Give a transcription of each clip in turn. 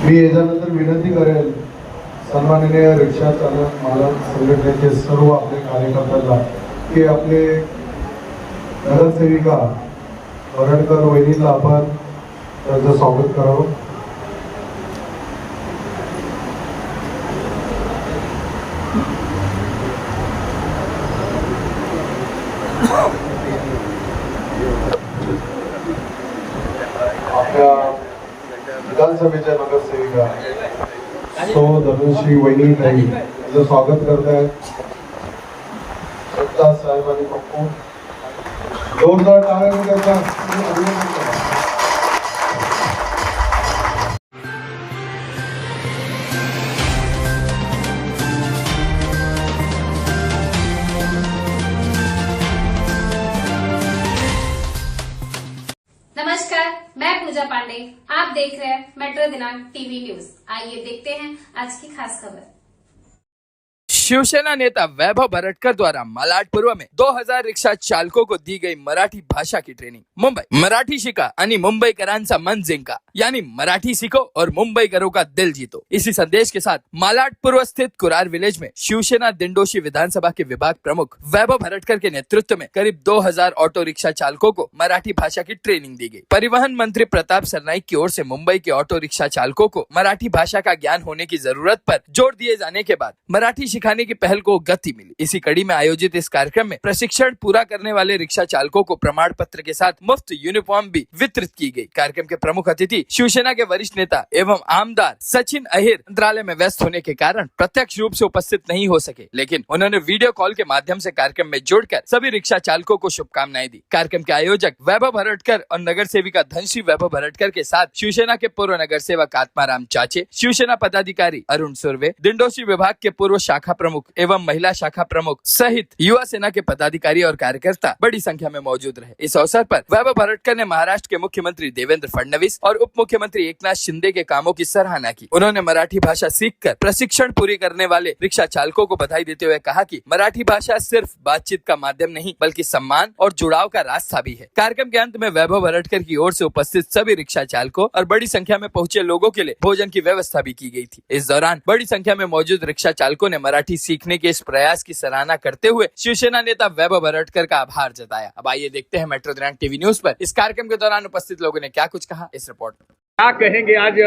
मी याच्यानंतर विनंती करेल सन्माननीय रिक्षा चालक मालक संघटनेचे सर्व आपले कार्यकर्त्यांना की आपले नगरसेविका वरडकर वहिनीला आपण त्यांचं स्वागत करावं. आपल्या विधानसभेच्या नगरसेविका धनुश्री वहिनी ताई यांचं स्वागत करतायत. सत्ता साहेबांनी पप्पू जोरदार टाळ्या करतात. नमस्कार, मैं पूजा पांडे. आप देख रहे हैं मेट्रो दिनांक टीवी न्यूज. आइए देखते हैं आज की खास खबर. शिवसेना नेता वैभव भरटकर द्वारा मालाड पूर्व में 2000 रिक्षा चालकों को दी गई मराठी भाषा की ट्रेनिंग. मुंबई मराठी शिका आणि मुंबईकरांचा मन जिंका, यानी मराठी सीखो और मुंबईकरों का दिल जीतो. इसी संदेश के साथ मालाड पूर्व स्थित कुरार विलेज में शिवसेना दिंडोशी विधानसभा के विभाग प्रमुख वैभव भरटकर के नेतृत्व में करीब 2000 ऑटो रिक्शा चालकों को मराठी भाषा की ट्रेनिंग दी गई. परिवहन मंत्री प्रताप सरनाईक की ओर से मुंबई के ऑटो रिक्शा चालकों को मराठी भाषा का ज्ञान होने की जरूरत पर जोर दिए जाने के बाद मराठी सिखाने की पहल को गति मिली. इसी कड़ी में आयोजित इस कार्यक्रम में प्रशिक्षण पूरा करने वाले रिक्शा चालकों को प्रमाण पत्र के साथ मुफ्त यूनिफॉर्म भी वितरित की गई. कार्यक्रम के प्रमुख अतिथि शिवसेना के वरिष्ठ नेता एवं आमदार सचिन अहिर मंत्रालय में व्यस्त होने के कारण प्रत्यक्ष रूप से उपस्थित नहीं हो सके, लेकिन उन्होंने वीडियो कॉल के माध्यम से कार्यक्रम में जुड़कर सभी रिक्शा चालकों को शुभकामनाएं दी. कार्यक्रम के आयोजक वैभव भरटकर और नगर सेविका धनश्री वैभव भरटकर के साथ शिवसेना के पूर्व नगर सेवक आत्माराम चाचे, शिवसेना पदाधिकारी अरुण सुर्वे, दिंडोशी विभाग के पूर्व शाखा प्रमुख एवं महिला शाखा प्रमुख सहित युवा सेना के पदाधिकारी और कार्यकर्ता बड़ी संख्या में मौजूद रहे. इस अवसर पर वैभव भरटकर ने महाराष्ट्र के मुख्यमंत्री देवेंद्र फडणवीस और उप मुख्यमंत्री एकनाथ शिंदे के कामों की सराहना की. उन्होंने मराठी भाषा सीखकर प्रशिक्षण पूरी करने वाले रिक्शा चालकों को बधाई देते हुए कहा कि मराठी भाषा सिर्फ बातचीत का माध्यम नहीं बल्कि सम्मान और जुड़ाव का रास्ता भी है. कार्यक्रम के अंत में वैभव भरटकर की ओर से उपस्थित सभी रिक्शा चालकों और बड़ी संख्या में पहुंचे लोगों के लिए भोजन की व्यवस्था भी की गई थी. इस दौरान बड़ी संख्या में मौजूद रिक्शा चालकों ने मराठी सीखने के इस प्रयास की सराहना करते हुए शिवसेना नेता वैभव भरटकर का आभार जताया. अब आइए देखते हैं मेट्रो दिनांक टीवी न्यूज पर इस कार्यक्रम के दौरान उपस्थित लोगों ने क्या कुछ कहा. इस रिपोर्ट में क्या कहेंगे? आज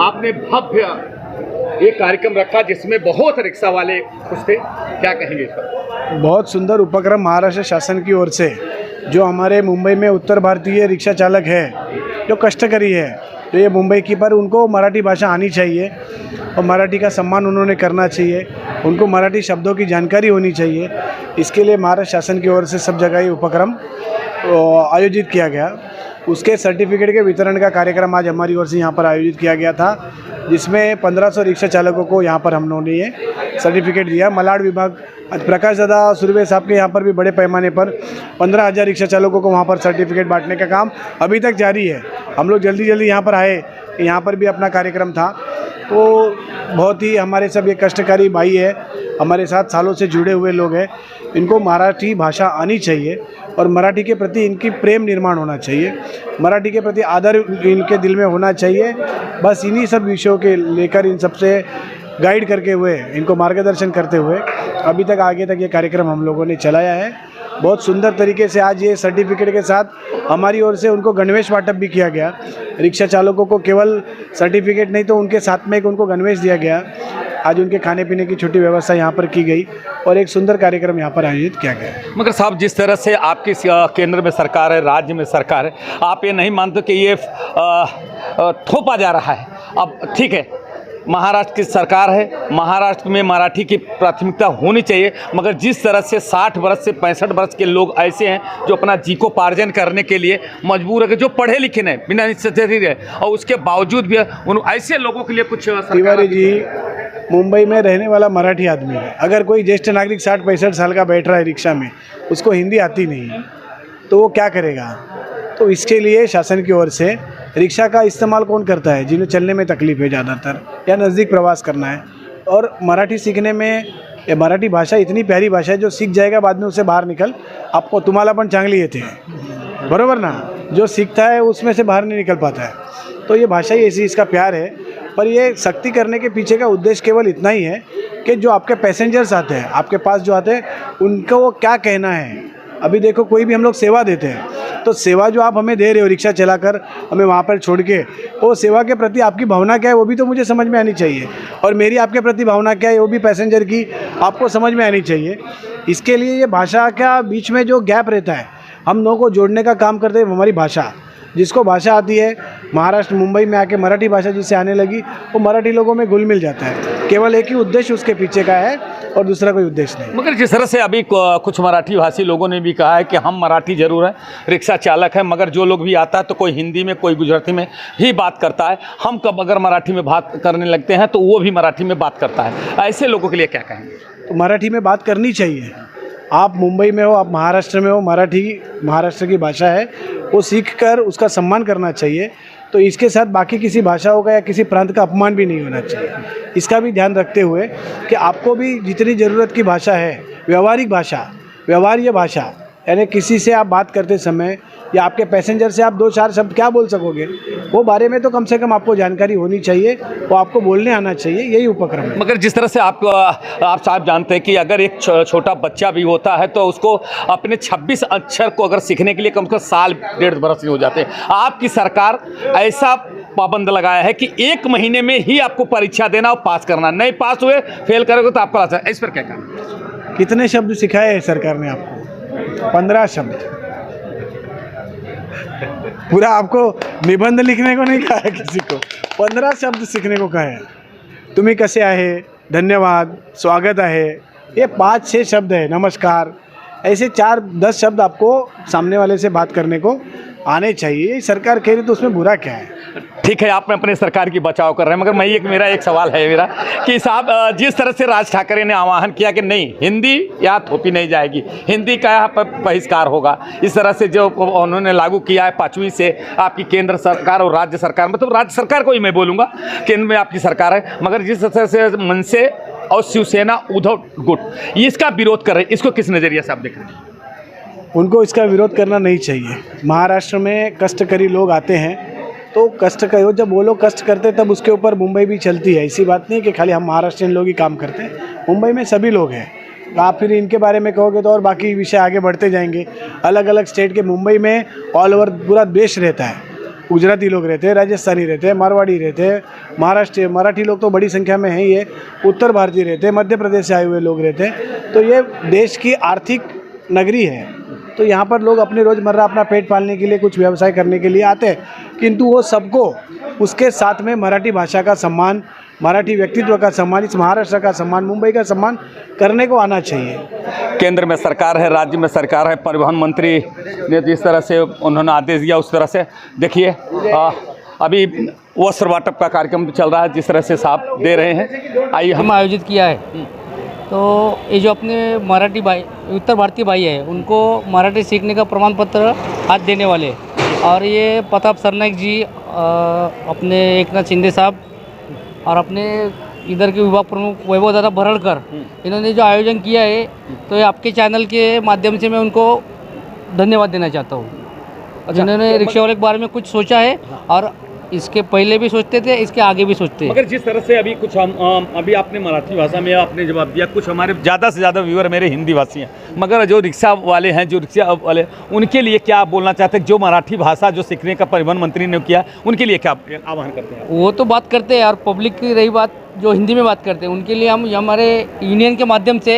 आपने भव्य एक कार्यक्रम रखा जिसमें बहुत रिक्शा वाले खुश थे, क्या कहेंगे इस पर? बहुत सुंदर उपक्रम महाराष्ट्र शासन की ओर से, जो हमारे मुंबई में उत्तर भारतीय रिक्शा चालक है जो कष्टकरी है, तो ये मुंबई की, पर उनको मराठी भाषा आनी चाहिए और मराठी का सम्मान उन्होंने करना चाहिए, उनको मराठी शब्दों की जानकारी होनी चाहिए. इसके लिए महाराष्ट्र शासन की ओर से सब जगह ये उपक्रम आयोजित किया गया. उसके सर्टिफिकेट के वितरण का कार्यक्रम आज हमारी ओर से यहाँ पर आयोजित किया गया था, जिसमें 1500 रिक्शा चालकों को यहाँ पर हम लोगों ने ये सर्टिफिकेट दिया. मलाड विभाग आज प्रकाश दादा सुर्वे साहब के यहाँ पर भी बड़े पैमाने पर 15,000 रिक्शा चालकों को वहाँ पर सर्टिफिकेट बांटने का काम अभी तक जारी है. हम लोग जल्दी यहाँ पर आए, यहाँ पर भी अपना कार्यक्रम था. तो बहुत ही हमारे सब ये कष्टकारी भाई है, हमारे साथ सालों से जुड़े हुए लोग हैं. इनको मराठी भाषा आनी चाहिए और मराठी के प्रति इनकी प्रेम निर्माण होना चाहिए, मराठी के प्रति आदर इनके दिल में होना चाहिए. बस इन्हीं सब विषयों के लेकर इन सबसे गाइड करके हुए, इनको मार्गदर्शन करते हुए अभी तक आगे तक ये कार्यक्रम हम लोगों ने चलाया है. बहुत सुंदर तरीके से आज ये सर्टिफिकेट के साथ हमारी ओर से उनको गणवेश वाटप भी किया गया. रिक्शा चालकों को केवल सर्टिफिकेट नहीं तो उनके साथ में एक उनको गणवेश दिया गया. आज उनके खाने पीने की छोटी व्यवस्था यहाँ पर की गई और एक सुंदर कार्यक्रम यहाँ पर आयोजित किया गया. मगर साहब, जिस तरह से आपकी केंद्र में सरकार है, राज्य में सरकार है, आप ये नहीं मानते कि ये थोपा जा रहा है? अब ठीक है, महाराष्ट्र की सरकार है, महाराष्ट्र में मराठी की प्राथमिकता होनी चाहिए, मगर जिस तरह से 60 वर्ष से 65 वर्ष के लोग ऐसे हैं जो अपना जीविकोपार्जन करने के लिए मजबूर है, जो पढ़े लिखे नहीं, बिना निश्चित है, और उसके बावजूद भी उन ऐसे लोगों के लिए कुछ तिवारी जी, मुंबई में रहने वाला मराठी आदमी है, अगर कोई ज्येष्ठ नागरिक 60-65 साल का बैठ रहा है रिक्शा में, उसको हिंदी आती नहीं है, तो वो क्या करेगा? तो इसके लिए शासन की ओर से रिक्शा का इस्तेमाल कौन करता है? जिन्हें चलने में तकलीफ है ज़्यादातर या नज़दीक प्रवास करना है, और मराठी सीखने में, ये मराठी भाषा इतनी प्यारी भाषा है, जो सीख जाएगा बाद में उससे बाहर निकल, आपको तुम्हाला पण चांगली येते, बरोबर ना? जो सीखता है उसमें से बाहर नहीं निकल पाता है. तो ये भाषा ही ऐसी, इसका प्यार है पर ये सख्ती करने के पीछे का उद्देश्य केवल इतना ही है कि जो आपके पैसेंजर्स आते हैं, आपके पास जो आते हैं, उनको वो क्या कहना है। अभी देखो, कोई भी हम लोग सेवा देते हैं तो सेवा जो आप हमें दे रहे हो रिक्शा चलाकर हमें वहाँ पर छोड़ के, वो सेवा के प्रति आपकी भावना क्या है वो भी तो मुझे समझ में आनी चाहिए, और मेरी आपके प्रति भावना क्या है वो भी पैसेंजर की आपको समझ में आनी चाहिए। इसके लिए ये भाषा का बीच में जो गैप रहता है, हम लोगों को जोड़ने का काम करते हैं हमारी भाषा। जिसको भाषा आती है, महाराष्ट्र मुंबई में आके मराठी भाषा जिससे आने लगी, वो मराठी लोगों में घुल मिल जाता है। केवल एक ही उद्देश्य उसके पीछे का है और दूसरा कोई उद्देश्य नहीं। मगर जिस तरह से अभी कुछ मराठी भाषी लोगों ने भी कहा है कि हम मराठी जरूर हैं, रिक्शा चालक हैं, मगर जो लोग भी आता है तो कोई हिंदी में कोई गुजराती में ही बात करता है। हम कब अगर मराठी में बात करने लगते हैं तो वो भी मराठी में बात करता है। ऐसे लोगों के लिए क्या कहेंगे? तो मराठी में बात करनी चाहिए। आप मुंबई में हो, आप महाराष्ट्र में हो, मराठी महाराष्ट्र की भाषा है, वो सीख कर उसका सम्मान करना चाहिए। तो इसके साथ बाकी किसी भाषाओं का या किसी प्रांत का अपमान भी नहीं होना चाहिए। इसका भी ध्यान रखते हुए कि आपको भी जितनी ज़रूरत की भाषा है, व्यवहारिक भाषा, व्यवहार्य भाषा, यानी किसी से आप बात करते समय या आपके पैसेंजर से आप 2-4 शब्द क्या बोल सकोगे, वो बारे में तो कम से कम आपको जानकारी होनी चाहिए, वो आपको बोलने आना चाहिए। यही उपक्रम है। मगर जिस तरह से आप साहब जानते हैं कि अगर एक छोटा बच्चा भी होता है तो उसको अपने 26 अक्षर को अगर सीखने के लिए कम से कम साल 1.5 बरस हो जाते हैं। आपकी सरकार ऐसा पाबंद लगाया है कि 1 महीने में ही आपको परीक्षा देना और पास करना, नहीं पास हुए फेल करोगे तो आपका लाइसेंस। इस पर क्या कहना? कितने शब्द सिखाए हैं सरकार ने आपको? 15 शब्द। पूरा आपको निबंध लिखने को नहीं कहा है किसी को, 15 शब्द सीखने को कहा है। तुम्ही कसे आहे, धन्यवाद, स्वागत आहे, ये 5-6 शब्द है, नमस्कार, ऐसे 4-10 शब्द आपको सामने वाले से बात करने को आने चाहिए। सरकार कह रही तो उसमें बुरा क्या है? ठीक है, आप अपने सरकार की बचाव कर रहे हैं, मगर मेरा एक सवाल है मेरा कि साहब जिस तरह से राज ठाकरे ने आह्वान किया कि नहीं, हिंदी यहाँ थोपी नहीं जाएगी, हिंदी का यहाँ पर बहिष्कार होगा, इस तरह से जो उन्होंने लागू किया है 5वीं से आपकी केंद्र सरकार और राज्य सरकार, मतलब राज्य सरकार को ही मैं बोलूँगा, केंद्र में आपकी सरकार है, मगर जिस तरह से मनसे और शिवसेना उद्धव गुट इसका विरोध कर रहे हैं, इसको किस नज़रिए से आप देख रहे हैं? उनको इसका विरोध करना नहीं चाहिए। महाराष्ट्र में कष्टकरी लोग आते हैं तो कष्ट करो, जब वो लोग कष्ट करते तब उसके ऊपर मुंबई भी चलती है। ऐसी बात नहीं कि खाली हम महाराष्ट्रियन लोग ही काम करते हैं, मुंबई में सभी लोग हैं। आप फिर इनके बारे में कहोगे तो और बाकी विषय आगे बढ़ते जाएंगे। अलग अलग स्टेट के, मुंबई में ऑल ओवर पूरा देश रहता है, गुजराती लोग रहते हैं, राजस्थानी रहते हैं, मारवाड़ी रहते हैं, महाराष्ट्र मराठी लोग तो बड़ी संख्या में हैं, ये उत्तर भारतीय रहते हैं, मध्य प्रदेश से आए हुए लोग रहते हैं। तो ये देश की आर्थिक नगरी है, तो यहाँ पर लोग अपने रोज़मर्रा अपना पेट पालने के लिए कुछ व्यवसाय करने के लिए आते हैं, किंतु वो सबको उसके साथ में मराठी भाषा का सम्मान, मराठी व्यक्तित्व का सम्मान, इस महाराष्ट्र का सम्मान, मुंबई का सम्मान करने को आना चाहिए। केंद्र में सरकार है, राज्य में सरकार है, परिवहन मंत्री ने जिस तरह से उन्होंने आदेश दिया उस तरह से देखिए, अभी वस्त्र वाटप का कार्यक्रम चल रहा है, जिस तरह से साहब दे रहे हैं। आइए हम आयोजित किया है, तो ये जो अपने मराठी भाई, उत्तर भारतीय भाई है, उनको मराठी सीखने का प्रमाण पत्र आज देने वाले, और ये प्रताप सरनाईक जी, अपने एकनाथ शिंदे साहब और अपने इधर के विभाग प्रमुख वैभव दादा भरड़कर, इन्होंने जो आयोजन किया है, तो ये आपके चैनल के माध्यम से मैं उनको धन्यवाद देना चाहता हूँ, जिन्होंने रिक्शा वाले के बारे में कुछ सोचा है, और इसके पहले भी सोचते थे, इसके आगे भी सोचते हैं। मगर जिस तरह से अभी कुछ हम अभी आपने मराठी भाषा में आपने जवाब दिया, कुछ हमारे ज़्यादा से ज़्यादा व्यूअर मेरे हिंदी भाषी हैं, मगर जो रिक्शा वाले हैं, जो रिक्शा वाले, उनके लिए क्या आप बोलना चाहते हैं? जो मराठी भाषा जो सीखने का परिवहन मंत्री ने किया, उनके लिए क्या आह्वान करते हैं? वो तो बात करते हैं, और पब्लिक की रही बात जो हिंदी में बात करते हैं, उनके लिए हम हमारे यूनियन के माध्यम से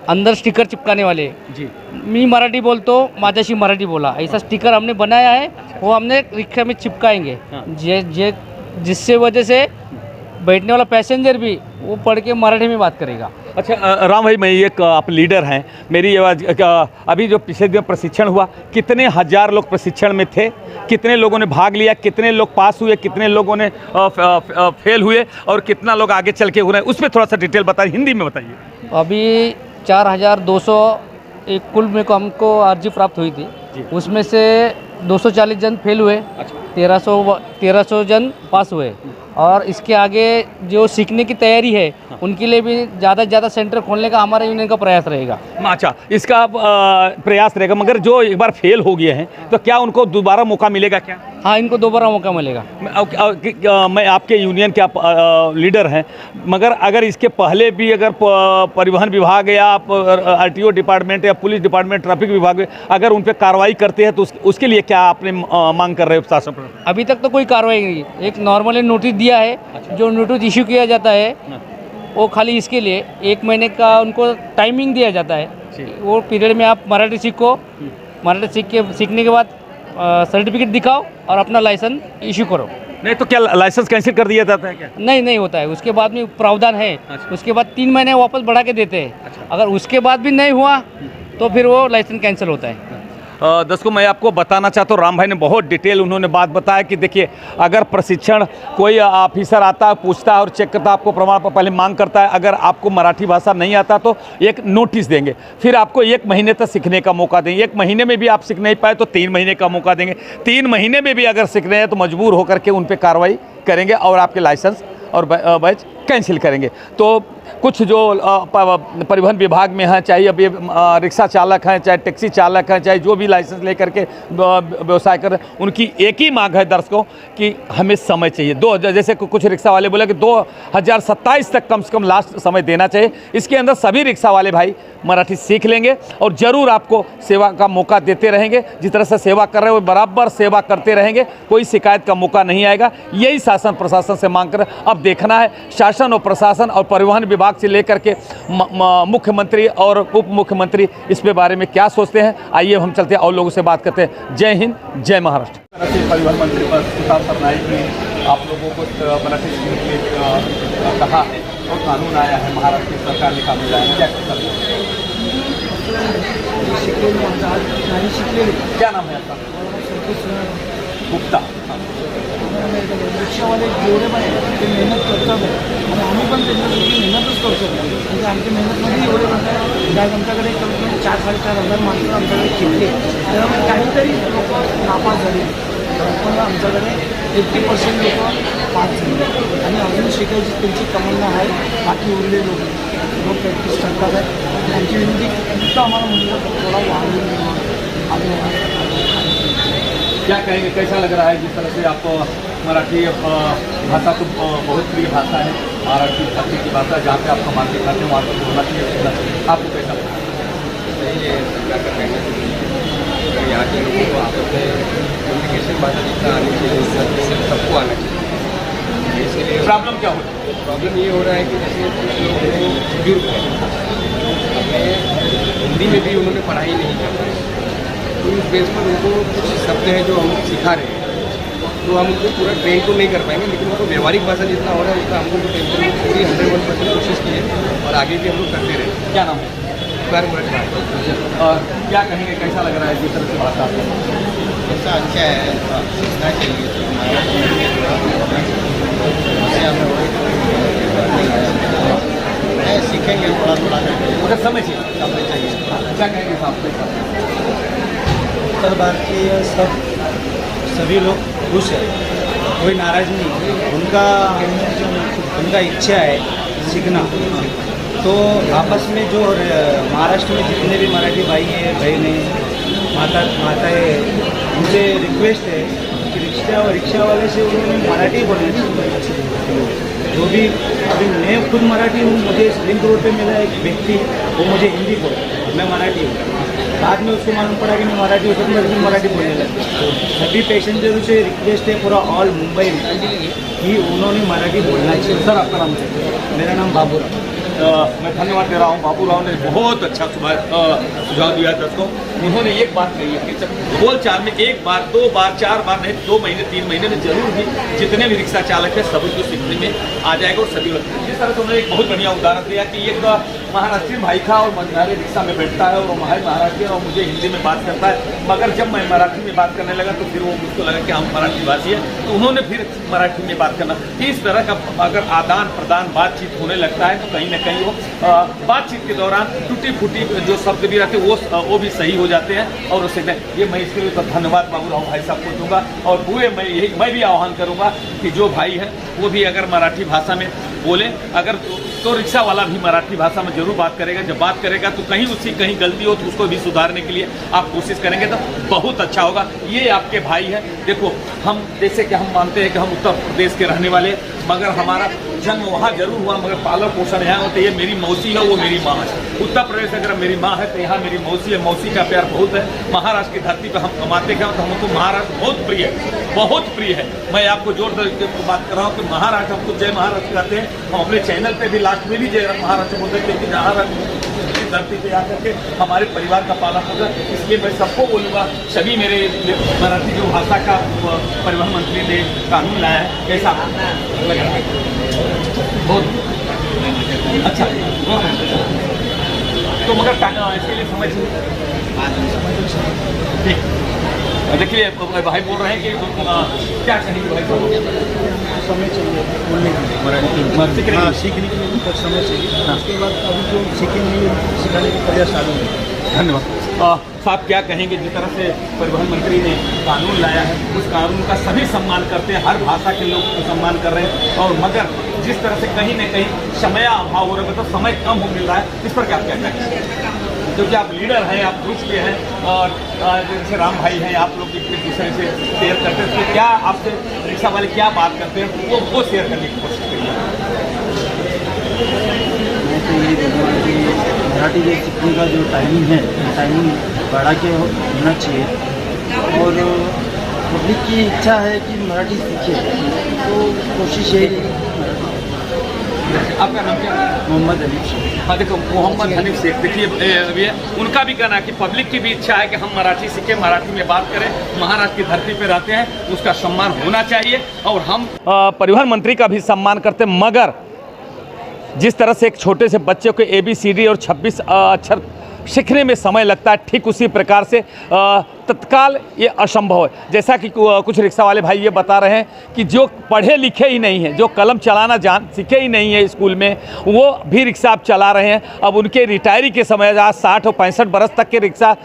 अंदर स्टिकर चिपकाने वाले जी, मी मराठी बोलतो माझ्याशी मराठी बोला, ऐसा स्टिकर हमने बनाया है, वो हमने रिक्शा में चिपकाएंगे, जिससे वजह से बैठने वाला पैसेंजर भी वो पढ़ के मराठी में बात करेगा। अच्छा राम भाई, मैं एक आप लीडर हैं, मेरी ये अभी जो पिछले दिन प्रशिक्षण हुआ, कितने हजार लोग प्रशिक्षण में थे, कितने लोगों ने भाग लिया, कितने लोग पास हुए, कितने लोगों ने फेल हुए, और कितना लोग आगे चल के हो रहे हैं, उस पर थोड़ा सा डिटेल बताइए, हिंदी में बताइए। अभी 4200 एक कुल में को हमको अर्जी प्राप्त हुई थी, उसमें से 240 जन फेल हुए, 1300 जन पास हुए, और इसके आगे जो सीखने की तैयारी है उनके लिए भी ज़्यादा से ज़्यादा सेंटर खोलने का हमारे यूनियन का प्रयास रहेगा। अच्छा, इसका प्रयास रहेगा, मगर जो एक बार फेल हो गए हैं तो क्या उनको दोबारा मौका मिलेगा क्या? हाँ, इनको दोबारा मौका मिलेगा। मैं आपके यूनियन के लीडर हैं, मगर अगर इसके पहले भी अगर परिवहन विभाग या आरटीओ डिपार्टमेंट या पुलिस डिपार्टमेंट, ट्रैफिक विभाग अगर उन पर कार्रवाई करते हैं तो उसके लिए क्या आपने मांग कर रहे हो प्रशासन पर? अभी तक तो कोई कार्रवाई नहीं, एक नॉर्मली नोटिस दिया है। जो नोटिस इशू किया जाता है वो खाली इसके लिए 1 महीने का उनको टाइमिंग दिया जाता है। वो पीरियड में आप मराठी सीखो, मराठी सीखने के बाद सर्टिफिकेट दिखाओ और अपना लाइसेंस इशू करो। नहीं तो क्या लाइसेंस कैंसिल कर दिया जाता है क्या? नहीं होता है, उसके बाद में प्रावधान है। उसके बाद 3 महीने वापस बढ़ा के देते हैं। अगर उसके बाद भी नहीं हुआ तो फिर वो लाइसेंस कैंसिल होता है। दर्शकों, मैं आपको बताना चाहता हूँ, राम भाई ने बहुत डिटेल उन्होंने बात बताया कि देखिए, अगर प्रशिक्षण कोई ऑफिसर आता है, पूछता है और चेक करता है, आपको प्रमाण पत्र पहले मांग करता है, अगर आपको मराठी भाषा नहीं आता तो एक नोटिस देंगे, फिर आपको 1 महीने तक सीखने का मौका देंगे। 1 महीने में भी आप सीख नहीं पाए तो 3 महीने का मौका देंगे। 3 महीने में भी अगर सीख रहे हैं तो मजबूर होकर के उन पर कार्रवाई करेंगे और आपके लाइसेंस और बैच कैंसिल करेंगे। तो कुछ जो परिवहन विभाग में हैं, चाहे अभी रिक्शा चालक हैं, चाहे टैक्सी चालक हैं, चाहे जो भी लाइसेंस लेकर के व्यवसाय कर रहे हैं, उनकी एक ही मांग है दर्शकों कि हमें समय चाहिए। जैसे कुछ रिक्शा वाले बोले कि 2027 तक कम से कम लास्ट समय देना चाहिए। इसके अंदर सभी रिक्शा वाले भाई मराठी सीख लेंगे और ज़रूर आपको सेवा का मौका देते रहेंगे। जिस तरह से सेवा कर रहे हो बराबर सेवा करते रहेंगे, कोई शिकायत का मौका नहीं आएगा। यही शासन प्रशासन से मांग कर अब देखना है शासन और प्रशासन और परिवहन विभाग से लेकर के मुख्यमंत्री और उप मुख्यमंत्री इस पे बारे में क्या सोचते हैं। आइए हम चलते हैं और लोगों से बात करते हैं। जय हिंद, जय महाराष्ट्र। परिवहन मंत्री प्रताप सरनाईक ने आप लोगों को मराठी सीखने के लिए कहा है और कानून आया है, महाराष्ट्र की सरकार ने कानून लाया, क्या क्या नाम है आपका? गुप्ता। रिक्षावाले जेवढे पण आहेत ते मेहनत करतात आणि आम्ही पण त्यांच्यासाठी मेहनतच करतो. म्हणजे आमच्या मेहनतमध्ये एवढे म्हणतात आज आमच्याकडे कमीत कमी 4-4.5 हजार माणसं आमच्याकडे शिकले, त्यामुळे काहीतरी लोक नापास झाले, पण आमच्याकडे 80% लोक पास झाले आणि अजून शिकायची त्यांची तमन्ना आहे. बाकी उरले लोक प्रॅक्टिस करतात आहे. त्यांची विनंती फक्त आम्हाला म्हणलं थोडा वाढवून क्या कहेंगे, कैसा लग रहा है जिस तरह से आप मराठी भाषा तो बहुत प्रिय भाषा है, महाराष्ट्र भाषा की भाषा, जहाँ पे आप कमान के खाते हैं वहाँ पर बोलना चाहिए, आपको कैसा लगता है? ये सरकार का कहना है और यहाँ के लोगों को आपस में कम्युनिकेशन भाषा जितना आनी चाहिए सबको आना चाहिए। इसलिए प्रॉब्लम क्या हो रही है? प्रॉब्लम ये हो रहा है कि जैसे कुछ लोग बुजुर्ग हैं, हमें हिंदी में भी उन्होंने पढ़ाई नहीं कर पाई, तो उस बेस पर उनको कुछ शब्द हैं जो हम सिखा रहे हैं, तो हम उनको पूरा ट्रेन तो नहीं कर पाएंगे, लेकिन उनको व्यवहारिक भाषा जितना हो रहा है उतना हमको ट्रेन करने की पूरी 101% कोशिश की है और आगे भी हम लोग करते रहे। क्या नाम है? और क्या कहेंगे, कैसा लग रहा है जिस तरह से भाषा ऐसा अच्छा है, सीखना चाहिए सीखेंगे थोड़ा मगर समय चाहिए। क्या कहेंगे साहब? उत्तर भारतीय सभी लोग खुश है, कोई नाराज़ नहीं, उनका इच्छा है सीखना। तो आपस में जो महाराष्ट्र में जितने भी मराठी भाई हैं, बहन हैं, माताएँ, उनसे रिक्वेस्ट है कि रिक्शा वाले से उन्होंने मराठी बोलना चाहिए। जो भी अभी मैं खुद मराठी हूँ, मुझे लिंक रोड पे मिला एक व्यक्ति, वो मुझे हिंदी बोलता, मैं मराठी हूँ, बाद में उसको मालूम पड़ा कि मैं मराठी हूँ, तो मैं मराठी बोलने लगा। सभी पैसेंजरों से रिक्वेस्ट है पूरा ऑल मुंबई में कि उन्होंने मराठी बोलना चाहिए। सर, आपका नाम है? मेरा नाम बाबूराव। मैं धन्यवाद दे रहा हूँ। बाबू राव ने बहुत अच्छा सुझाव दिया दर्शकों। उन्होंने एक बात कही है कि बोल चाल में 1 बार 2 बार 4 बार नहीं, 2 महीने 3 महीने में जरूर भी जितने भी रिक्शा चालक है सभी को सीखने में आ जाएगा और सभी लोग। जिस तरह से उन्होंने एक बहुत बढ़िया उदाहरण दिया कि एक महाराष्ट्रीयन भाई था और मनाली रिक्शा में बैठता है और वो महाराष्ट्रीयन और मुझे हिंदी में बात करता है, मगर जब मैं मराठी में बात करने लगा तो फिर वो मुझको लगा कि हम मराठी भाषी है, तो उन्होंने फिर मराठी में बात करना। इस तरह का अगर आदान प्रदान बातचीत होने लगता है तो कहीं ना कहीं वो बातचीत के दौरान टूटी फूटी जो शब्द भी रहते हैं वो भी सही हो जाते हैं। और उससे ये मैं इसके लिए तो धन्यवाद बाबूराव भाई साहब को दूंगा। और पूरे मैं भी आह्वान करूंगा कि जो भाई है वो भी अगर मराठी भाषा में बोले, अगर तो रिक्शा वाला भी मराठी भाषा में जरूर बात करेगा। जब बात करेगा तो कहीं उसकी कहीं गलती हो तो उसको भी सुधारने के लिए आप कोशिश करेंगे तो बहुत अच्छा होगा। ये आपके भाई हैं। देखो हम जैसे कि हम मानते हैं कि हम उत्तर प्रदेश के रहने वाले, मगर हमारा जन्म वहाँ जरूर हुआ, मगर पालन पोषण यहाँ होते। ये मेरी मौसी है, वो मेरी माँ है। उत्तर प्रदेश अगर मेरी माँ है तो यहाँ मेरी मौसी है। मौसी का प्यार बहुत है। महाराष्ट्र की धरती पर हम कमाते हैं तो हमको महाराष्ट्र बहुत प्रिय है, बहुत प्रिय है। मैं आपको जोर देकर बात कर रहा हूँ कि महाराष्ट्र, हमको जय महाराष्ट्र कहते हैं। हम अपने चैनल पे भी लास्ट में भी जय महाराष्ट्र बोलते हैं, क्योंकि महाराष्ट्र की धरती पे आकर के हमारे परिवार का पालन होगा। इसलिए मैं सबको बोलूँगा, सभी मेरे मराठी जो भाषा का परिवहन मंत्री ने कानून लाया है, कैसा लग रहा है? बहुत अच्छा। तो मगर इसके लिए समय ठीक। देखिए भाई बोल रहे हैं कि क्या कहेंगे भाई साहब? समय चाहिए बोलने के लिए, सीखने के लिए कुछ समय चाहिए। उसके बाद अभी जो सीखेंगे सिखाने का प्रयास चालू है। धन्यवाद। साहब क्या कहेंगे, जिस तरह से परिवहन मंत्री ने कानून लाया है उस कानून का सभी सम्मान करते हैं, हर भाषा के लोग सम्मान कर रहे हैं, और मगर जिस तरह से कहीं न कहीं समय अभाव हो रहा है, मतलब समय कम हो मिल रहा है, इस पर क्या कहना है? क्योंकि आप लीडर हैं, आप ग्रुप के हैं, और जैसे राम भाई हैं, आप लोग एक दूसरे से शेयर करते हैं, तो क्या आपसे रिक्शा वाले क्या बात करते हैं वो शेयर करने की कोशिश करिए। मैं तो ये बोलूँगा कि मराठी जो सीखने का जो टाइमिंग है, टाइमिंग बढ़ा के होना चाहिए। और पब्लिक की इच्छा है कि मराठी सीखे, तो कोशिश यही रहेगी। आपका नाम क्या है? मोहम्मद हनीफ शेख। हाँ देखो, मोहम्मद हनीफ शेख, देखिए उनका भी कहना है कि पब्लिक की भी इच्छा है कि हम मराठी सीखें, मराठी में बात करें। महाराष्ट्र की धरती पर रहते हैं, उसका सम्मान होना चाहिए। और हम परिवहन मंत्री का भी सम्मान करते हैं, मगर जिस तरह से एक छोटे से बच्चे को ABCD और 26 अक्षर सीखने में समय लगता है, ठीक उसी प्रकार से तत्काल ये असंभव है। जैसा कि कुछ रिक्शा वाले भाई ये बता रहे हैं कि जो पढ़े लिखे ही नहीं हैं, जो कलम चलाना सीखे ही नहीं है स्कूल में, वो भी रिक्शा आप चला रहे हैं। अब उनके रिटायरी के समय आज 60 और 65 बरस तक के रिक्शा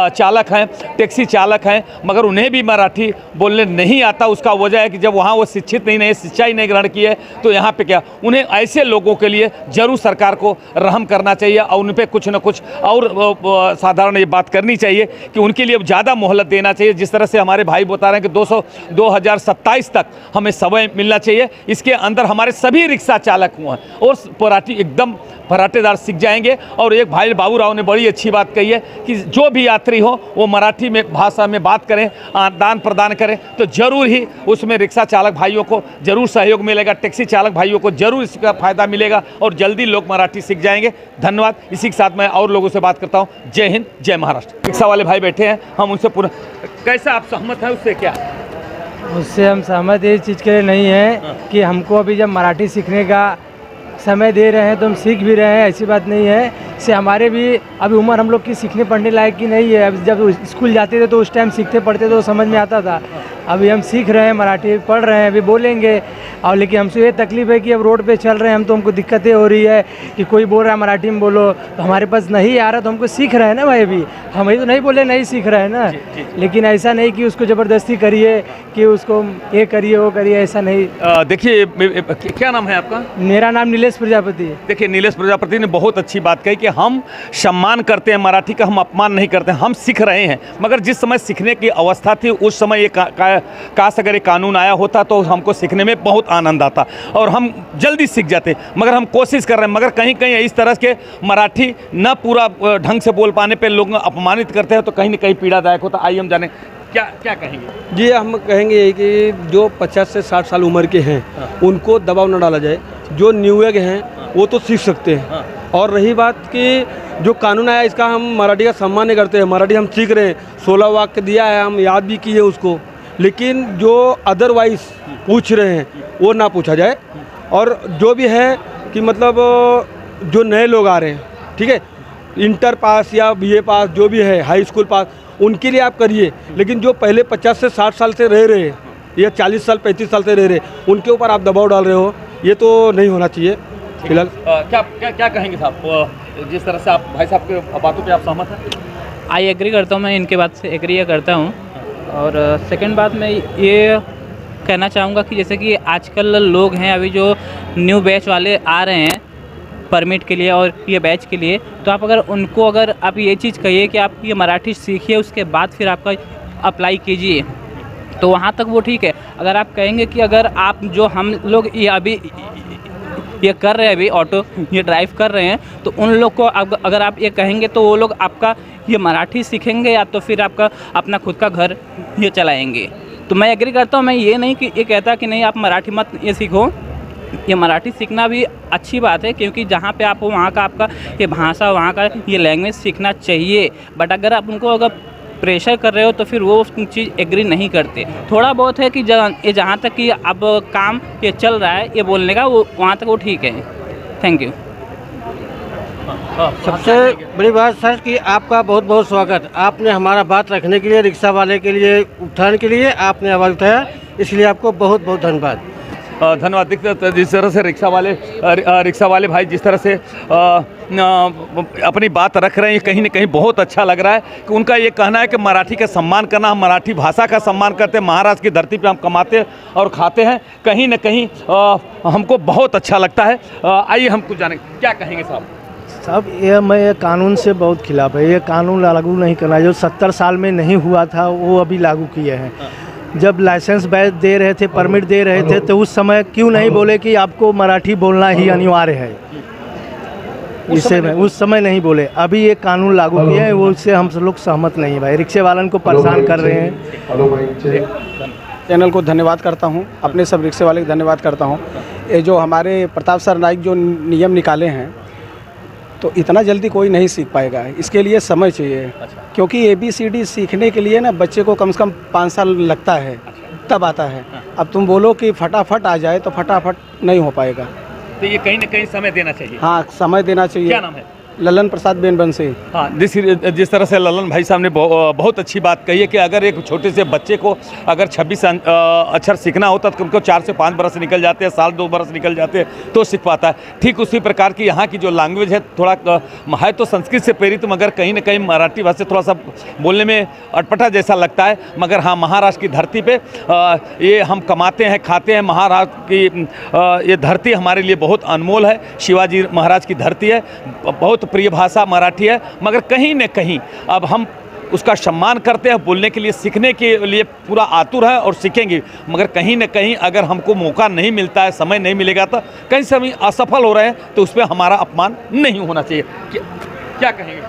चालक हैं, टैक्सी चालक हैं, मगर उन्हें भी मराठी बोलने नहीं आता। उसका वजह है कि जब वहाँ वो शिक्षित नहीं है, शिक्षा ही नहीं ग्रहण की है, तो यहाँ पे क्या, उन्हें ऐसे लोगों के लिए ज़रूर सरकार को रहम करना चाहिए और उन पर कुछ न कुछ और साधारण ये बात करनी चाहिए कि उनके लिए ज़्यादा मोहलत देना चाहिए। जिस तरह से हमारे भाई बता रहे हैं कि 2027 तक हमें समय मिलना चाहिए, इसके अंदर हमारे सभी रिक्शा चालक हुए हैं और मराठी एकदम फराटेदार सीख जाएंगे। और एक भाई बाबूराव ने बड़ी अच्छी बात कही है कि जो भी यात्री हो वो मराठी में भाषा में बात करें, आदान प्रदान करें, तो ज़रूर ही उसमें रिक्शा चालक भाइयों को ज़रूर सहयोग मिलेगा, टैक्सी चालक भाइयों को ज़रूर इसका फ़ायदा मिलेगा और जल्दी लोग मराठी सीख जाएंगे। धन्यवाद। इसी के साथ मैं और लोगों से बात करता हूँ। जय हिंद, जय महाराष्ट्र। रिक्शा वाले भाई बैठे हैं, हम उनसे पूरा कैसा आप सहमत हैं उससे? क्या उससे हम सहमत इस चीज़ के लिए नहीं है कि हमको अभी जब मराठी सीखने का समय दे रहे हैं तो हम सीख भी रहे हैं, ऐसी बात नहीं है। इससे हमारे भी अभी उम्र हम लोग की सीखने पढ़ने लायक की नहीं है। अब जब स्कूल जाते थे तो उस टाइम सीखते पढ़ते तो समझ में आता था। अभी हम सीख रहे हैं, मराठी पढ़ रहे हैं, अभी बोलेंगे। और लेकिन हमसे ये तकलीफ़ है कि अब रोड पे चल रहे हैं हम, तो हमको दिक्कतें हो रही है कि कोई बोल रहा है मराठी में बोलो, तो हमारे पास नहीं आ रहा, तो हमको सीख रहे हैं ना भाई। अभी हम ही तो नहीं बोले नहीं सीख रहे हैं ना, लेकिन ऐसा नहीं कि उसको ज़बरदस्ती करिए कि उसको ये करिए वो करिए, ऐसा नहीं। देखिए, क्या नाम है आपका? मेरा नाम नीलेश प्रजापति है। देखिए, नीलेश प्रजापति ने बहुत अच्छी बात कही कि हम सम्मान करते हैं मराठी का, हम अपमान नहीं करते हैं, हम सीख रहे हैं। मगर जिस समय सीखने की अवस्था थी उस समय ये काश अगर ये कानून आया होता तो हमको सीखने में बहुत आनंद आता और हम जल्दी सीख जाते। मगर हम कोशिश कर रहे हैं, मगर कहीं कहीं इस तरह के मराठी न पूरा ढंग से बोल पाने पर लोग अपमानित करते हैं, तो कहीं न कहीं पीड़ादायक होता। आइए हम जाने क्या क्या कहेंगे। जी, हम कहेंगे कि जो 50 से 60 साल उम्र के हैं उनको दबाव न डाला जाए। जो न्यू एग हैं वो तो सीख सकते हैं। और रही बात कि जो कानून आया इसका हम मराठी का सम्मान नहीं करते हैं। मराठी हम सीख रहे हैं, 16 वाक्य दिया है, हम याद भी किए उसको, लेकिन जो अदरवाइज पूछ रहे हैं वो ना पूछा जाए। और जो भी है कि मतलब जो नए लोग आ रहे हैं ठीक है, इंटर पास या बीए पास जो भी है, हाई स्कूल पास, उनके लिए आप करिए। लेकिन जो पहले 50 से 60 साल से रह रहे या 40 साल 35 साल से रह रहे, उनके ऊपर आप दबाव डाल रहे हो, ये तो नहीं होना चाहिए फिलहाल। क्या क्या क्या कहेंगे साहब, जिस तरह से आप भाई साहब के बातों पे आप सहमत हैं? आई एग्री करता हूँ, मैं इनके बात से एग्री करता हूँ। और सेकंड बात मैं ये कहना चाहूँगा कि जैसे कि आजकल लोग हैं, अभी जो न्यू बैच वाले आ रहे हैं परमिट के लिए और ये बैच के लिए, तो आप अगर आप ये चीज़ कहिए कि आप ये मराठी सीखिए, उसके बाद फिर आपका अप्लाई कीजिए, तो वहाँ तक वो ठीक है। अगर आप कहेंगे कि अगर आप जो हम लोग ये अभी ये कर रहे हैं, अभी ऑटो ये ड्राइव कर रहे हैं, तो उन लोग को अगर आप ये कहेंगे तो वो लोग आपका ये मराठी सीखेंगे या तो फिर आपका अपना खुद का घर ये चलाएंगे। तो मैं एग्री करता हूँ, मैं ये नहीं कि ये कहता कि नहीं आप मराठी मत ये सीखो, ये मराठी सीखना भी अच्छी बात है, क्योंकि जहाँ पे आप वहाँ का आपका ये भाषा, वहाँ का ये लैंग्वेज सीखना चाहिए। बट अगर आप उनको प्रेशर कर रहे हो तो फिर वो चीज़ एग्री नहीं करते। थोड़ा बहुत है कि ये जहाँ तक कि अब काम ये चल रहा है ये बोलने का, वो वहाँ तक वो ठीक है। Thank you. सबसे बड़ी बात सर कि आपका बहुत बहुत स्वागत। आपने हमारा बात रखने के लिए, रिक्शा वाले के लिए उठाने के लिए आपने आवाज़ उठाया, इसलिए आपको बहुत बहुत धन्यवाद। धन्यवाद। जिस तरह से रिक्शा वाले भाई जिस तरह से अपनी बात रख रहे हैं, कहीं ना कहीं बहुत अच्छा लग रहा है कि उनका ये कहना है कि मराठी का सम्मान करना, हम मराठी भाषा का सम्मान करते हैं, महाराष्ट्र की धरती पे हम कमाते और खाते हैं, कहीं ना कहीं हमको बहुत अच्छा लगता है। आइए हम कुछ जाने, क्या कहेंगे साहब? ये कानून से बहुत खिलाफ है। ये कानून लागू नहीं करना, जो 70 साल में नहीं हुआ था वो अभी लागू किए हैं। जब लाइसेंस बैच दे रहे थे, परमिट दे रहे थे, तो उस समय क्यों नहीं बोले कि आपको मराठी बोलना ही अनिवार्य है? इसे में उस समय नहीं बोले, अभी ये कानून लागू किया है, वो उससे हम लोग सहमत नहीं है भाई। रिक्शे वालन को परेशान कर रहे हैं। चैनल को धन्यवाद करता हूँ, अपने सब रिक्शे वाले को धन्यवाद करता हूँ। ये जो हमारे प्रताप सर नाइक जो नियम निकाले हैं, तो इतना जल्दी कोई नहीं सीख पाएगा, इसके लिए समय चाहिए। क्योंकि ABCD सीखने के लिए ना बच्चे को कम से कम 5 साल लगता है, तब आता है। अब तुम बोलो कि फटाफट आ जाए तो फटाफट नहीं हो पाएगा। तो ये कहीं ना कहीं समय देना चाहिए। हाँ, समय देना चाहिए। क्या नाम है? ललन प्रसाद बेनबंसी। हाँ, जिस तरह से ललन भाई साहब ने बहुत अच्छी बात कही है कि अगर एक छोटे से बच्चे को अगर 26 अक्षर सीखना होता तो उनको 4 से 5 बरस निकल जाते हैं, साल 2 बरस निकल जाते हैं तो सीख पाता है। ठीक उसी प्रकार की यहाँ की जो लैंग्वेज है, थोड़ा है तो संस्कृत से प्रेरित, मगर कहीं ना कहीं मराठी भाषा थोड़ा सा बोलने में अटपटा जैसा लगता है। मगर हाँ, महाराष्ट्र की धरती पे ये हम कमाते हैं, खाते हैं। महाराष्ट्र की ये धरती हमारे लिए बहुत अनमोल है, शिवाजी महाराज की धरती है, बहुत प्रिय भाषा मराठी है। मगर कहीं न कहीं अब हम उसका सम्मान करते हैं, बोलने के लिए, सीखने के लिए पूरा आतुर है और सीखेंगे। मगर कहीं न कहीं अगर हमको मौका नहीं मिलता है, समय नहीं मिलेगा, तो कहीं से हम असफल हो रहे हैं, तो उस पर हमारा अपमान नहीं होना चाहिए। क्या कहेंगे?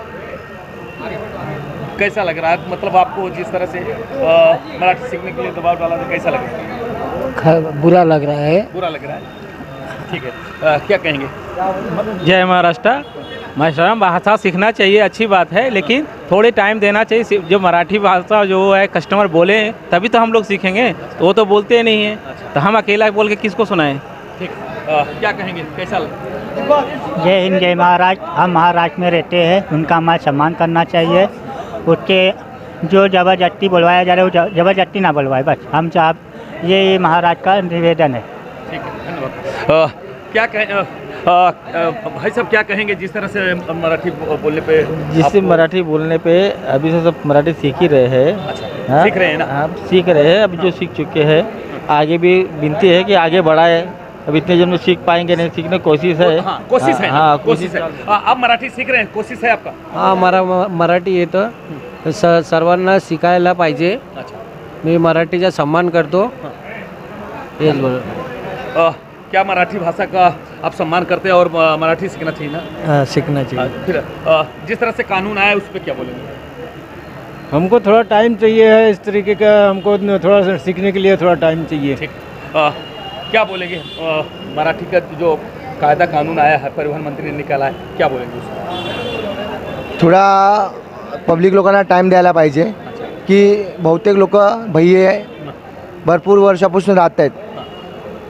कैसा लग रहा है? मतलब आपको जिस तरह से मराठी सीखने के लिए दबाव डाला तो कैसा लग रहा है? बुरा लग रहा है। बुरा लग रहा है, ठीक है। क्या कहेंगे? जय महाराष्ट्र। भाषा सीखना चाहिए, अच्छी बात है, लेकिन थोड़े टाइम देना चाहिए। जो मराठी भाषा जो है कस्टमर बोले तभी तो हम लोग सीखेंगे, तो वो तो बोलते नहीं हैं, तो हम अकेला बोल के किसको सुनाएं? ठीक। क्या कहेंगे? कैसा लगा? जय हिंद, जय महाराष्ट्र। हम महाराष्ट्र में रहते हैं, उनका हमारा सम्मान करना चाहिए। उसके जो ज़बरदस्ती बुलवाया जा रहा है वो ज़बरदस्ती ना बुलवाए, बस हम साहब ये महाराष्ट्र का निवेदन है। ठीक है, धन्यवाद। क्या कहें भाई साहब, क्या कहेंगे जिस तरह से मराठी बोलने पे? जिससे मराठी बोलने पे अभी से सब मराठी सीख ही रहे हैं। अच्छा, सीख रहे हैं ना? आप सीख रहे हैं, अभी जो सीख चुके हैं आगे भी विनती है कि आगे बढ़ाए। अब इतने जन सीख पाएंगे नहीं, सीखने की कोशिश है। हाँ, कोशिश है। हाँ, कोशिश है। आप मराठी सीख रहे हैं, कोशिश है आपका? हाँ, मराठी येतं, सर्वांना शिकायला पाहिजे। अच्छा, मी मराठीचा सम्मान करतो। हेच बोल। क्या मराठी भाषा का आप सम्मान करते हैं और मराठी सीखना चाहिए ना? हाँ, सीखना चाहिए। फिर जिस तरह से कानून आया उस पर क्या बोलेंगे? हमको थोड़ा टाइम चाहिए है, इस तरीके का हमको थोड़ा सा सीखने के लिए थोड़ा टाइम चाहिए। ठीक। क्या बोलेंगे? मराठी का जो कायदा कानून आया है, परिवहन मंत्री ने निकाला है, क्या बोलेंगे उसको? थोड़ा पब्लिक लोकांना टाईम द्यायला पाहिजे की बहुतेक लोक भैये भरपूर वर्षापासून राहत आहेत,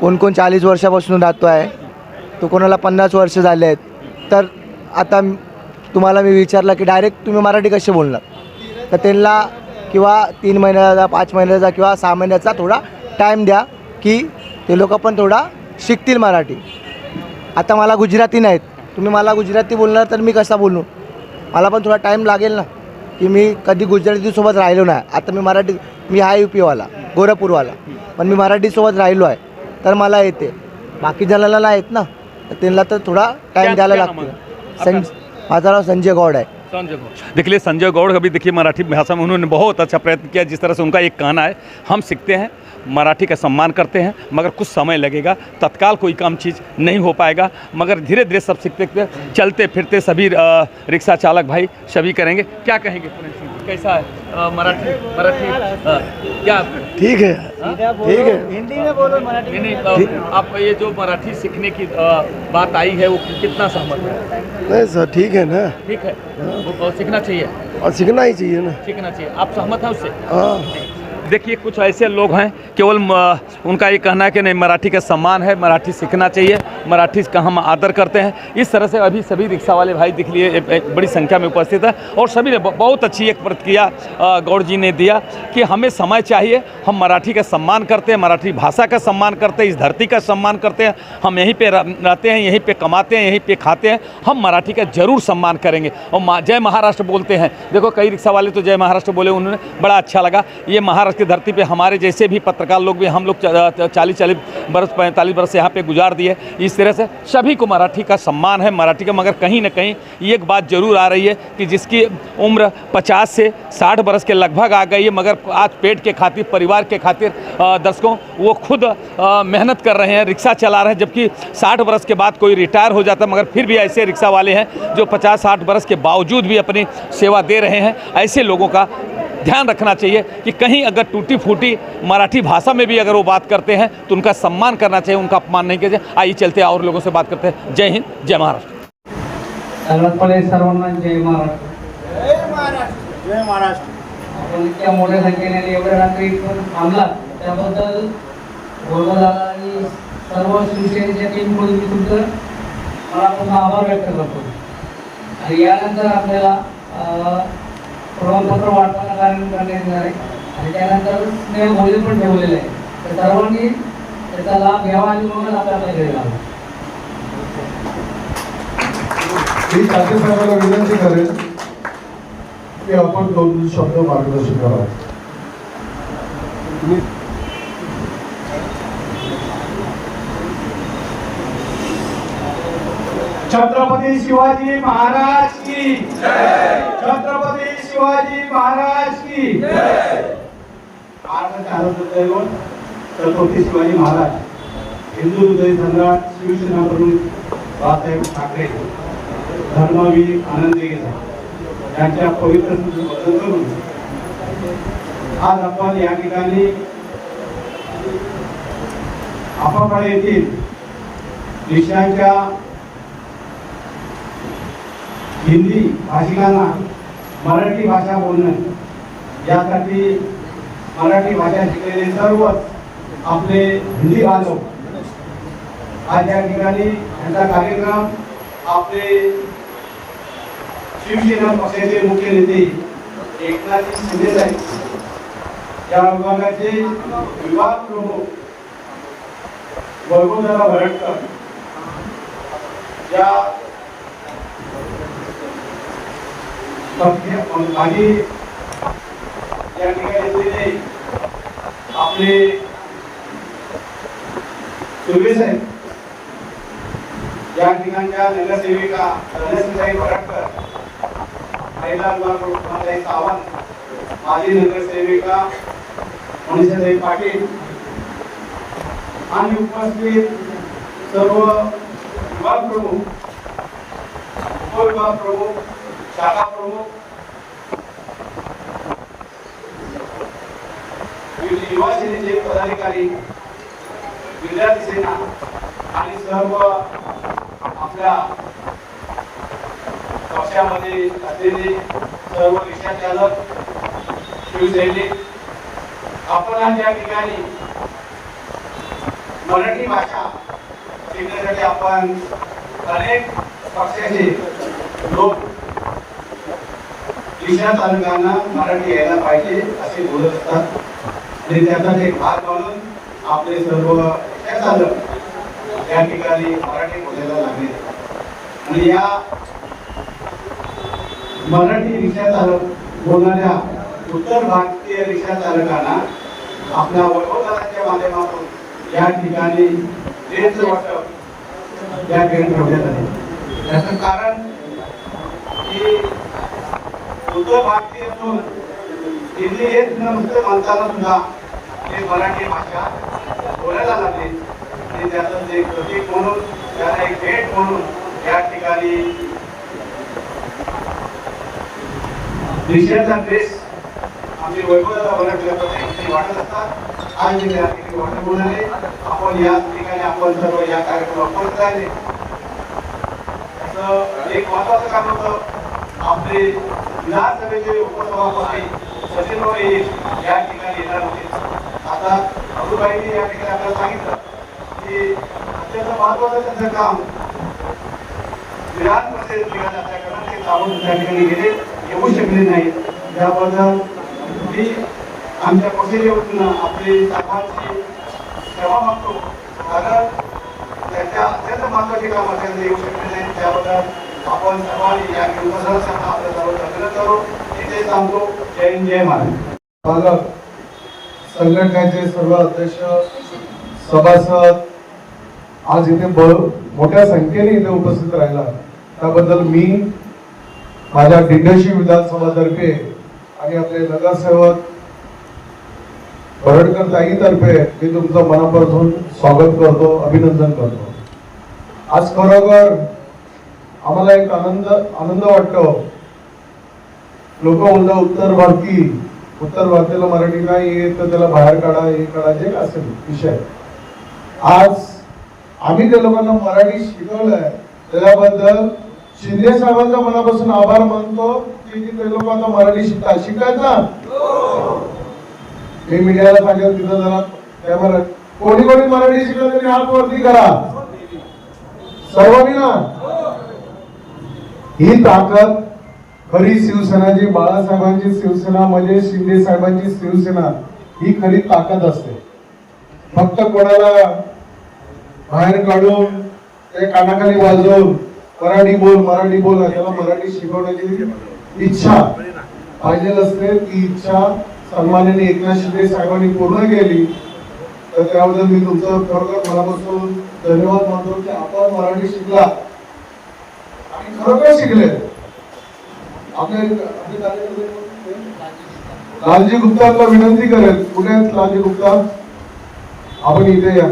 कोण 40 वर्षापासून राहतो आहे, तो कोणाला 50 वर्ष झाले आहेत। तर आता तुम्हाला मी विचारलं की डायरेक्ट तुम्ही मराठी कसे बोलणार, तर त्यांना किंवा 3 महिन्याचा 5 महिन्याचा किंवा 6 महिन्याचा थोडा टाईम द्या की ते लोक पण थोडा शिकतील मराठी. आता मला गुजराती नाहीत, तुम्ही मला गुजराती बोलणार तर मी कसा बोलू, मला पण थोडा टाईम लागेल ना, की मी कधी गुजरातीसोबत राहिलो नाही. आता मी आहे UPवाला गोरखपूरवाला, पण मी मराठीसोबत राहिलो आहे तर मला येते, बाकी जणांना नाही येत ना, तर त्यांना तर थोडा टाईम द्यायला लागतो. माझं नाव संजय गौड़ है. संजय गौड़, देखिए संजय गौड़ अभी देखिए मराठी भाषा में उन्होंने बहुत अच्छा प्रयत्न किया. जिस तरह से उनका एक कहना है, हम सीखते हैं, मराठी का सम्मान करते हैं, मगर कुछ समय लगेगा, तत्काल कोई काम चीज़ नहीं हो पाएगा, मगर धीरे धीरे सब सीखते चलते फिरते सभी रिक्शा चालक भाई सभी करेंगे. क्या कहेंगे, कैसा है मराठी क्या ठीक है, ठीक है. हिंदी में बोलो, मराठी नहीं, आप ये जो मराठी सीखने की बात आई है वो कितना सहमत है? नहीं सर, ठीक है ना, ठीक है, वो सीखना चाहिए और सीखना ही चाहिए ना, सीखना चाहिए. आप सहमत हैं उससे? हाँ. देखिए कुछ ऐसे लोग हैं केवल उनका ये कहना है कि नहीं मराठी का सम्मान है, मराठी सीखना चाहिए, मराठी का हम आदर करते हैं. इस तरह से अभी सभी रिक्शा वाले भाई दिख लिए एक बड़ी संख्या में उपस्थित है और सभी ने बहुत अच्छी एक प्रतिक्रिया गौड़ जी ने दिया कि हमें समय चाहिए, हम मराठी का सम्मान करते हैं, मराठी भाषा का सम्मान करते हैं, इस धरती का सम्मान करते हैं, हम यहीं पे रहते हैं, यहीं पे कमाते हैं, यहीं पे खाते हैं, हम मराठी का जरूर सम्मान करेंगे. और जय महाराष्ट्र बोलते हैं, देखो कई रिक्शा वाले तो जय महाराष्ट्र बोले, उन्होंने बड़ा अच्छा लगा. ये महाराष्ट्र की धरती पे हमारे जैसे भी पत्रकार लोग भी, हम लोग 40 बरस 45 बरस यहाँ पे गुजार दिए. इस तरह से सभी को मराठी का सम्मान है, मराठी का. मगर कहीं ना कहीं एक बात जरूर आ रही है कि जिसकी उम्र 50 से 60 बरस के लगभग आ गई है, मगर आज पेट के खातिर, परिवार के खातिर दर्शकों वो खुद मेहनत कर रहे हैं, रिक्शा चला रहे हैं, जबकि 60 बरस के बाद कोई रिटायर हो जाता है, मगर फिर भी ऐसे रिक्शा वाले हैं जो 50-60 बरस के बावजूद भी अपनी सेवा दे रहे हैं. ऐसे लोगों का ध्यान रखना चाहिए कि कहीं अगर टूटी फूटी मराठी भाषा में भी अगर वो बात करते हैं तो उनका सम्मान करना चाहिए, उनका अपमान नहीं किया जाए. आइए चलते और लोगों से बात करते हैं. जय हिंद, जय महाराष्ट्र. सर्वांना जय महाराष्ट्र. जय महाराष्ट्र. जय महाराष्ट्र. आपण इतक्या मोठ्या संख्येने एवढ्या रात्री इथून थांबला त्याबद्दल गोलदादा आणि सर्व शिवसेनेच्या टीमकडून मी तुमचं मनापासून आभार व्यक्त करतो. आणि यानंतर आपल्याला प्रमाणपत्र वाटपाचा कार्यक्रम करण्यात येणार आहे आणि त्यानंतर स्नेह भोजन पण ठेवलेलं आहे. तर सर्वांनी त्याचा लाभ घ्यावा आणि मगच आपल्याला घरी लावा. मी तात्या साहेबांना विनंती करेन की आपण 2 शब्द मार्गदर्शन करावं. छत्रपती शिवाजी महाराज की जय. छत्रपती शिवाजी महाराज की जय. छत्रपती शिवाजी महाराज, हिंदू हृदय सम्राट, शिवसेना प्रमुख बाळासाहेब ठाकरे, धर्मवीर आनंदगिरी यांच्या पवित्र स्मृतीबद्दल करून आज आपण या ठिकाणी आपापल्या येथील देशाच्या हिंदी भाषिकांना मराठी भाषा बोलणं यासाठी मराठी भाषा शिकलेले सर्वच आपले हिंदी बांधव आज या ठिकाणी यांचा कार्यक्रम आपले शिवसेना पक्षाचे मुख्य नेते एकनाथ शिंदे साहेब, या विभागाचे विभाग प्रमुख वैभवदादा भरटकर, या माजी या ठिकाणी आपले सुर्वे साहेब, या ठिकाणच्या नगरसेविका धनश्रीताई भरटकर, महिला विभाग प्रमुख सावंत, माजी नगरसेविका मनीषाताई पाटील आणि उपस्थित सर्व विभाग प्रमुख, उपविभाग प्रमुख, शाखा प्रमुख, युवा सेनेचे पदाधिकारी, विद्यार्थी सेना आणि सर्व आपल्या पक्षामध्ये असलेले सर्व रिक्षा चालक, शिवसैनिक, आपण आज या ठिकाणी मराठी भाषा शिकण्यासाठी आपण अनेक पक्षाचे लोक रिक्षा चालकांना मराठी यायला पाहिजे असे बोलत असतात आणि त्याचा एक भाग म्हणून आपले सर्व रिक्षा चालक या ठिकाणी मराठी बोलायला लागले आणि या मराठी रिक्षा चालक बोलणाऱ्या उत्तर भारतीय रिक्षा चालकांना आपल्या वैभवदारांच्या माध्यमातून या ठिकाणी रेल्वेचं वाटप या ठिकाणी ठेवण्यात आले। याचं कारण की उत्तर भारतीय असून दिल्ली हे नुसतं म्हणताना सुद्धा ते मराठी भाषा बोलायला लागले आणि त्याचं एक प्रतीक म्हणून त्याला एक भेट म्हणून या ठिकाणी रिक्षाचा ड्रेस आमचे वैभवदादा बनवले वाटत असतात। आज जे या ठिकाणी वाटप होणारे आपण या ठिकाणी आपण सर्व या कार्यक्रमात उपस्थित राहिले। असं एक महत्वाचं काम होतं, आपले विधानसभेचे उपसभापती सचिनभाई या ठिकाणी येणार होते। आता अबुबाईंनी या ठिकाणी आपल्याला सांगितलं की अत्यंत महत्वाचं त्यांचं काम विधान परिषदेत ठिकाणी असल्याकडून ते जाऊन त्या ठिकाणी गेले, येऊ शकले नाही। त्याबद्दल मी आमच्या पक्षाच्या वतीनं आपली सर्वांची क्षमा मागतो, कारण त्यांच्या अत्यंत महत्वाची काम अत्यंत येऊ शकले नाही। त्याबद्दल आपण सर्वांनी या उपसभासदांना आपलं सर्व अभिनंदन करू। इथे सांगतो जय हिंद जय महाराष्ट्र। संघटनेचे सर्व अध्यक्ष सभासद आज इथे मोठ्या संख्येने इथे उपस्थित राहिला त्याबद्दल मी माझ्या दिंडोशी विधानसभातर्फे आणि आपले नगरसेवक बरडकर ताईतर्फे मी तुमचं मनापासून स्वागत करतो, अभिनंदन करतो। आज खरोखर आम्हाला एक आनंद वाटतो। लोक बोलतात उत्तर भारतीला मराठी नाही येत तर त्याला बाहेर काढा, हे काढा, जे असेल विषय। आज आम्ही त्या लोकांना मराठी शिकवलंय त्याबद्दल शिंदे साहेबांचा मनापासून आभार मानतो की ते लोक आता मराठी शिकायचा। मी मीडियाला सांगेल तिथं जरा कॅमेरा कोणी मराठी शिकलं तरी हात वरती करा सर्वांनी ना। ही ताकद खरी शिवसेना जी बाळासाहेबांची शिवसेना म्हणजे शिंदे साहेबांची शिवसेना ही खरी ताकद असते। फक्त कोणाला बाहेर काढून ते कानाखाली वाजवून मराठी बोल त्याला मराठी शिकवण्याची इच्छा पाहिजे असते। ती इच्छा सन्माननीय एकनाथ शिंदे साहेबांनी पूर्ण केली, तर त्याबद्दल मी तुमचं खरोखर मनापासून धन्यवाद मानतो की आपण मराठी शिकला आणि खरोखर शिकले। आपले लालजी गुप्तांना विनंती करेल, पुण्यात लालजी गुप्ता आपण इथे या।